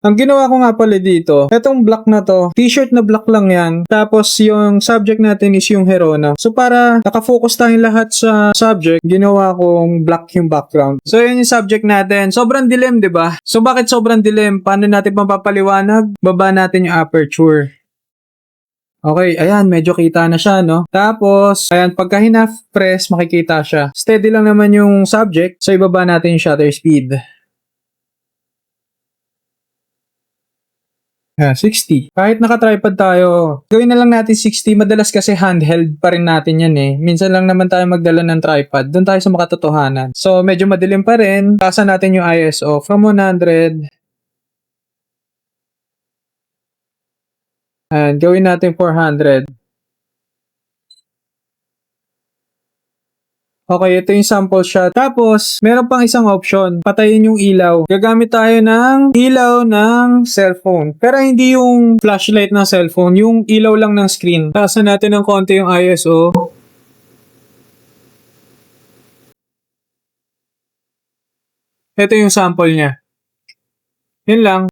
Ang ginawa ko nga pala dito, etong block na to, t-shirt na block lang yan. Tapos yung subject natin is yung Herona. So para nakafocus tayong lahat sa subject, ginawa kong black yung background. So yun yung subject natin. Sobrang dilim, di ba? So bakit sobrang dilim? Paano natin mapapaliwanag? Baba natin yung aperture. Okay, ayan, medyo kita na siya, no? Tapos, ayan, pagka hinaf press, makikita siya. Steady lang naman yung subject, so ibaba natin yung shutter speed. 60. Kahit naka-tripod tayo, gawin na lang natin 60. Madalas kasi handheld pa rin natin yan eh. Minsan lang naman tayo magdala ng tripod. Doon tayo sa makatotohanan. So, medyo madilim pa rin. Taasan natin yung ISO from 100. And gawin natin 400. Okay, ito yung sample shot. Tapos, meron pang isang option. Patayin yung ilaw. Gagamit tayo ng ilaw ng cellphone. Pero hindi yung flashlight ng cellphone. Yung ilaw lang ng screen. Taasan natin ng konti yung ISO. Ito yung sample niya. Yun lang.